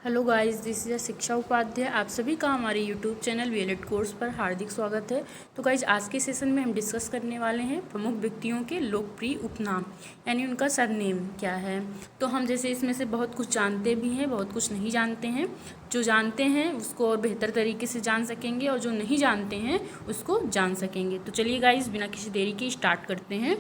Hello guys, this is शिक्षा उपाध्याय। आप सभी का हमारे यूट्यूब चैनल वीएलएड कोर्स पर हार्दिक स्वागत है। तो गाइस, आज के सेशन में हम डिस्कस करने वाले हैं प्रमुख व्यक्तियों के लोकप्रिय उपनाम, यानी उनका सरनेम क्या है। तो हम जैसे इसमें से बहुत कुछ जानते भी हैं, बहुत कुछ नहीं जानते हैं। जो जानते हैं उसको और बेहतर तरीके से जान सकेंगे और जो नहीं जानते हैं उसको जान सकेंगे। तो चलिए गाइस, बिना किसी देरी के स्टार्ट करते हैं।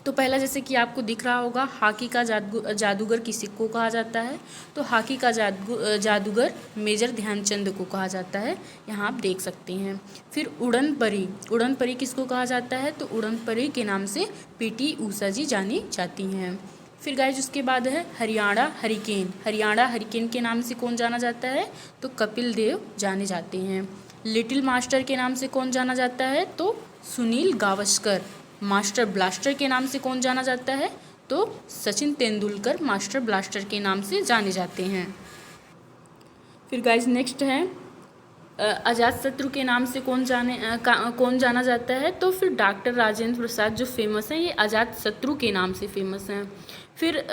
तो पहला, जैसे कि आपको दिख रहा होगा, हॉकी का जादूगर किसी को कहा जाता है। तो हॉकी का जादूगर मेजर ध्यानचंद को कहा जाता है, यहाँ आप देख सकते हैं। फिर उड़न परी किसको कहा जाता है। तो उड़न परी के नाम से पीटी ऊषा जी जानी जाती हैं। फिर गाइज उसके बाद है हरियाणा हरिकेन के नाम से कौन जाना जाता है। तो कपिल देव जाने जाते हैं। लिटिल मास्टर के नाम से कौन जाना जाता है। तो सुनील गावस्कर। मास्टर ब्लास्टर के नाम से कौन जाना जाता है। तो सचिन तेंदुलकर मास्टर ब्लास्टर के नाम से जाने जाते हैं। फिर गाइज नेक्स्ट है अजातशत्रु के नाम से कौन जाना जाता है। तो फिर डॉक्टर राजेंद्र प्रसाद जो फेमस हैं, ये अजातशत्रु के नाम से फेमस हैं। फिर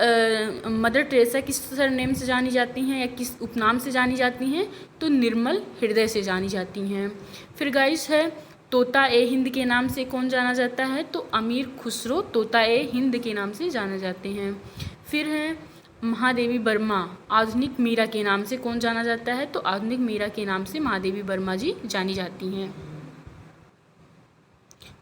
मदर टेरेसा किस सरनेम से जानी जाती हैं या किस उपनाम से जानी जाती हैं। तो निर्मल हृदय से जानी जाती हैं। फिर गाइज है तोता ए हिंद के नाम से कौन जाना जाता है। तो अमीर खुसरो तोता ए हिंद के नाम से जाने जाते हैं। फिर है महादेवी वर्मा, आधुनिक मीरा के नाम से कौन जाना जाता है। तो आधुनिक मीरा के नाम से महादेवी वर्मा जी जानी जाती हैं।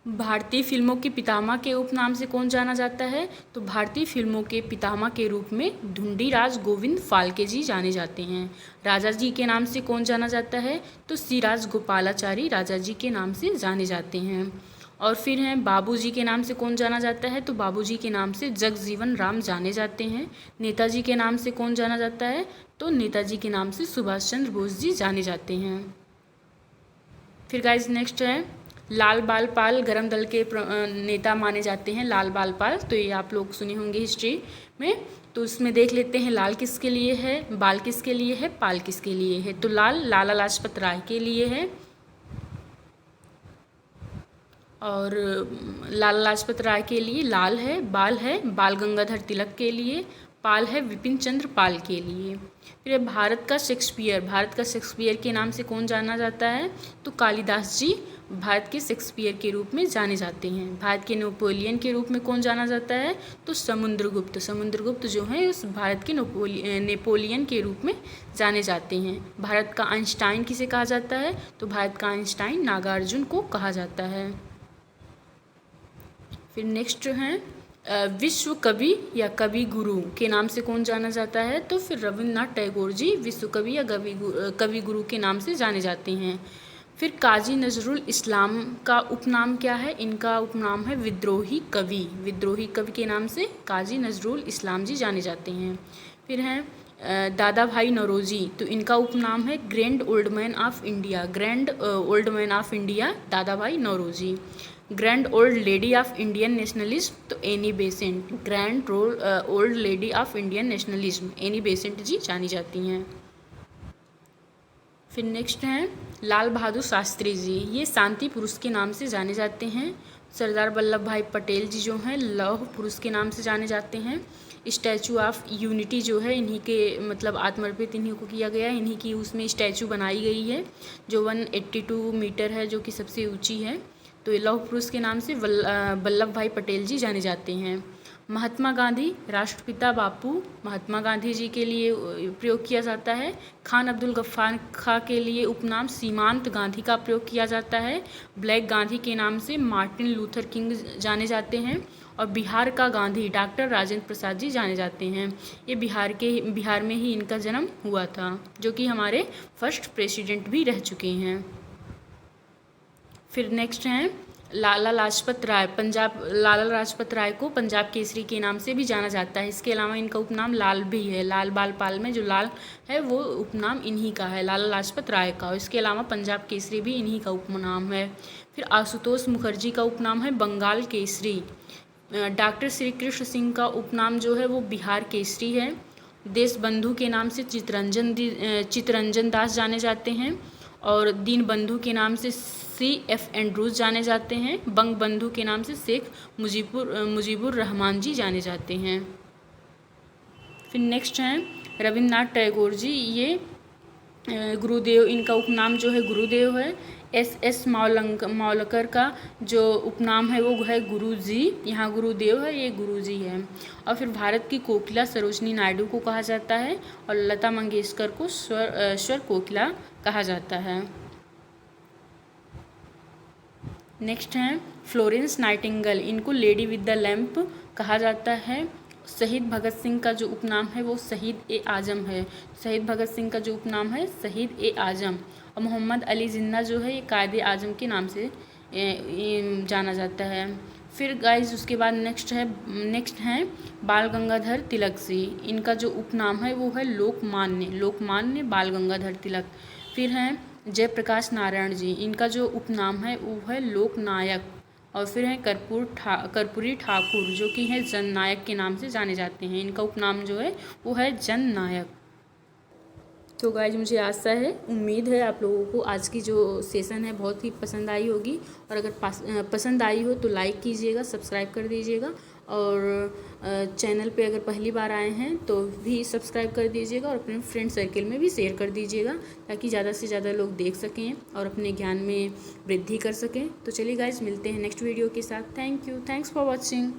भारतीय फिल्मों के पितामह के उपनाम से कौन जाना जाता है। तो भारतीय फिल्मों के पितामह के रूप में ढूंढीराज गोविंद फाल्के जी जाने जाते हैं। राजा जी के नाम से कौन जाना जाता है। तो सिराज गोपालाचारी राजा जी के नाम से जाने जाते हैं। और फिर हैं बाबूजी के नाम से कौन जाना जाता है। तो बाबूजी के नाम से जगजीवन राम जाने जाते हैं। नेताजी के नाम से कौन जाना जाता है। तो नेताजी के नाम से सुभाष चंद्र बोस जी जाने जाते हैं। फिर गाइज नेक्स्ट है लाल बाल पाल गरम दल के नेता माने जाते हैं। लाल बाल पाल, तो ये आप लोग सुने होंगे हिस्ट्री में। तो उसमें देख लेते हैं लाल किसके लिए है, बाल किसके लिए है, पाल किसके लिए है। तो लाल लाला लाजपत राय के लिए है, और लाला लाजपत राय के लिए लाल है बाल गंगाधर तिलक के लिए, पाल है विपिन चंद्र पाल के लिए। फिर भारत का शेक्सपियर के नाम से कौन जाना जाता है। तो कालिदास जी भारत के शेक्सपियर के रूप में जाने जाते हैं। भारत के नेपोलियन के रूप में कौन जाना जाता है। तो समुद्रगुप्त जो है उस भारत के नेपोलियन के रूप में जाने जाते हैं। भारत का आइंस्टाइन किसे कहा जाता है। तो भारत का आइंस्टाइन नागार्जुन को कहा जाता है। फिर नेक्स्ट है विश्व कवि या कवि गुरु के नाम से कौन जाना जाता है। तो फिर रविन्द्रनाथ टैगोर जी विश्व कवि या कवि गुरु के नाम से जाने जाते हैं। फिर काजी नजरुल इस्लाम का उपनाम क्या है। इनका उपनाम है विद्रोही कवि के नाम से काजी नजरुल इस्लाम जी जाने जाते हैं। फिर हैं दादा भाई नौरोजी, तो इनका उपनाम है grand old man of India Dadabhai Naoroji. Grand old lady of Indian nationalism, तो Annie Besant, grand old lady of Indian nationalism Annie Besant ji जानी जाती हैं। फिर नेक्स्ट हैं लाल बहादुर शास्त्री जी, ये शांति पुरुष के नाम से जाने जाते हैं। सरदार वल्लभ भाई पटेल जी जो हैं लौह पुरुष के नाम से जाने जाते हैं। स्टैचू ऑफ यूनिटी जो है इन्हीं के मतलब आत्मर्पित इन्हीं को किया गया है, इन्हीं की उसमें स्टैचू बनाई गई है जो 182 मीटर है, जो कि सबसे ऊंची है। तो ये लौह पुरुष के नाम से वल्लभ भाई पटेल जी जाने जाते हैं। महात्मा गांधी, राष्ट्रपिता बापू महात्मा गांधी जी के लिए प्रयोग किया जाता है। खान अब्दुल गफ्फार खां के लिए उपनाम सीमांत गांधी का प्रयोग किया जाता है। ब्लैक गांधी के नाम से मार्टिन लूथर किंग जाने जाते हैं। और बिहार का गांधी डॉक्टर राजेंद्र प्रसाद जी जाने जाते हैं। ये बिहार में ही इनका जन्म हुआ था, जो कि हमारे फर्स्ट प्रेसिडेंट भी रह चुके हैं। फिर नेक्स्ट हैं लाला लाजपत राय को पंजाब केसरी के नाम से भी जाना जाता है। इसके अलावा इनका उपनाम लाल भी है। लाल बाल पाल में जो लाल है वो उपनाम इन्हीं का है, लाला लाजपत राय का। इसके अलावा पंजाब केसरी भी इन्हीं का उपनाम है। फिर आशुतोष मुखर्जी का उपनाम है बंगाल केसरी। डॉक्टर श्री कृष्ण सिंह का उपनाम जो है वो बिहार केसरी है। देश बंधु के नाम से चितरंजन दास जाने जाते हैं। और दीन बंधु के नाम से CF एंड्रूज जाने जाते हैं। बंग बंधु के नाम से शेख मुजीबुर रहमान जी जाने जाते हैं। फिर नेक्स्ट हैं रविन्द्रनाथ टैगोर जी, ये गुरुदेव, इनका उपनाम जो है गुरुदेव है। एस मावलकर का जो उपनाम है वो है गुरुजी, यहाँ गुरुदेव है, ये गुरुजी है। और फिर भारत की कोकिला सरोजनी नायडू को कहा जाता है और लता मंगेशकर को स्वर कोकिला कहा जाता है। नेक्स्ट है फ्लोरेंस नाइटिंगेल, इनको लेडी विद द लैम्प कहा जाता है। शहीद भगत सिंह का जो उपनाम है वो शहीद ए आजम है। शहीद भगत सिंह का जो उपनाम है शहीद ए आजम। और मोहम्मद अली जिन्ना जो है ये कायदे आजम के नाम से जाना जाता है। फिर गाइस उसके बाद नेक्स्ट हैं बाल गंगाधर तिलक जी, इनका जो उपनाम है वो है लोकमान्य बाल गंगाधर तिलक। फिर हैं जयप्रकाश नारायण जी, इनका जो उपनाम है वो है लोकनायक। और फिर हैं कर्पूरी ठाकुर जो कि हैं जननायक के नाम से जाने जाते हैं, इनका उपनाम जो है वो है जननायक। तो गाइज मुझे आशा है, उम्मीद है आप लोगों को आज की जो सेशन है बहुत ही पसंद आई होगी। और अगर पसंद आई हो तो लाइक कीजिएगा, सब्सक्राइब कर दीजिएगा। और चैनल पे अगर पहली बार आए हैं तो भी सब्सक्राइब कर दीजिएगा और अपने फ्रेंड सर्कल में भी शेयर कर दीजिएगा, ताकि ज़्यादा से ज़्यादा लोग देख सकें और अपने ज्ञान में वृद्धि कर सकें। तो चलिए गाइज मिलते हैं नेक्स्ट वीडियो के साथ। Thank you, thanks for watching.